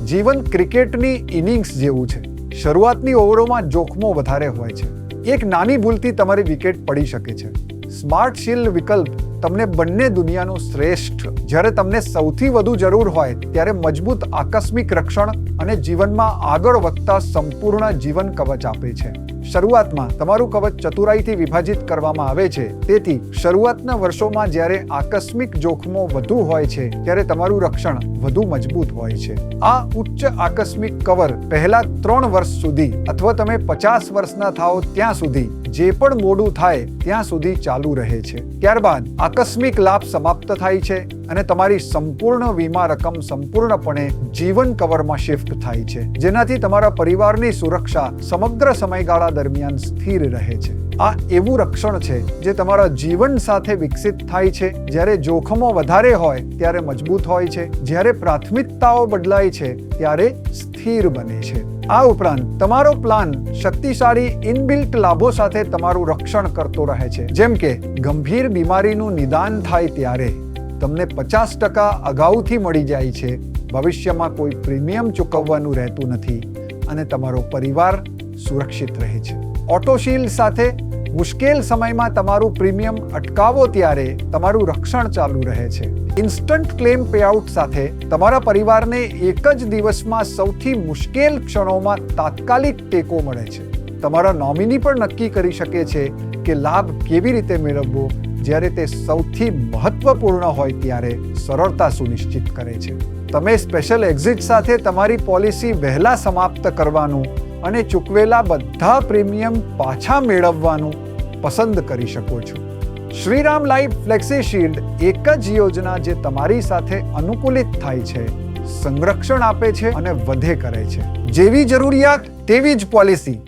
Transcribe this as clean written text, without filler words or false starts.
જીવન ક્રિકેટની ઇનિંગ્સ જેવું છે. શરૂઆતની ઓવરોમાં જોખમો વધારે હોય છે. એક નાની ભૂલથી તમારી વિકેટ પડી શકે છે. સ્માર્ટ શીલ્ડ વિકલ્પ તમને બંને દુનિયાનું શ્રેષ્ઠ, જ્યારે તમને સૌથી વધુ જરૂર હોય ત્યારે મજબૂત આકસ્મિક રક્ષણ અને જીવનમાં આગળ વધતા સંપૂર્ણ જીવન કવચ આપે છે. શરૂઆતમાં તમારું કવચ ચતુરાઈથી વિભાજિત કરવામાં આવે છે, તેથી શરૂઆતના વર્ષોમાં જ્યારે આકસ્મિક જોખમો વધુ હોય છે ત્યારે તમારું રક્ષણ વધુ મજબૂત હોય છે. આ ઉચ્ચ આકસ્મિક કવર પહેલા 3 વર્ષ સુધી અથવા તમે 50 વર્ષના થાઓ ત્યાં સુધી, જે પણ મોડું થાય ત્યાં સુધી ચાલુ રહે છે. ત્યારબાદ આકસ્મિક લાભ સમાપ્ત થાય છે અને તમારી સંપૂર્ણ વીમા રકમ સંપૂર્ણપણે જીવન કવરમાં શિફ્ટ થાય છે, જેનાથી તમારા પરિવારની સુરક્ષા સમગ્ર સમયગાળા દરમિયાન સ્થિર રહે છે. આ એવું રક્ષણ છે જે તમારા જીવન સાથે વિકસિત થાય છે. જ્યારે જોખમો વધારે હોય ત્યારે મજબૂત હોય છે, જ્યારે પ્રાથમિકતાઓ બદલાય છે ત્યારે સ્થિર બને છે. આ ઉપરાંત તમારો પ્લાન શક્તિશાળી ઇનબિલ્ટ લાભો સાથે તમારું રક્ષણ કરતો રહે છે, જેમ કે ગંભીર બીમારીનું નિદાન થાય ત્યારે તમને 50% અગાઉથી મળી જાય છે. ભવિષ્યમાં કોઈ પ્રીમિયમ ચૂકવવાનું રહેતું નથી અને તમારો પરિવાર સુરક્ષિત રહે છે. ઓટોશીલ્ડ સાથે મુશ્કેલ સમયમાં તમારું પ્રીમિયમ અટકાવો ત્યારે તમારું રક્ષણ ચાલુ રહે છે. ઇન્સ્ટન્ટ ક્લેમ પેઆઉટ સાથે તમારા પરિવારને એક જ દિવસમાં સૌથી મુશ્કેલ ક્ષણોમાં તાત્કાલિક ટેકો મળે છે. તમારા નોમિની પણ નક્કી કરી શકે છે કે લાભ કેવી રીતે મેળવવો. જ્યારે તે સૌથી મહત્વપૂર્ણ હોય ત્યારે સરળતા સુનિશ્ચિત કરે છે. તમે સ્પેશિયલ એક્ઝિટ સાથે તમારી પોલિસી વહેલા સમાપ્ત કરવાનું અને ચૂકવેલા બધા પ્રીમિયમ પાછા મેળવવાનું પસંદ કરી શકો છો. શ્રીરામ લાઈફ ફ્લેક્સી શિલ્ડ એક જ યોજના જે તમારી સાથે અનુકૂલિત થાય છે, સંરક્ષણ આપે છે અને વધે કરે છે. જેવી જરૂરિયાત તેવી જ પોલિસી.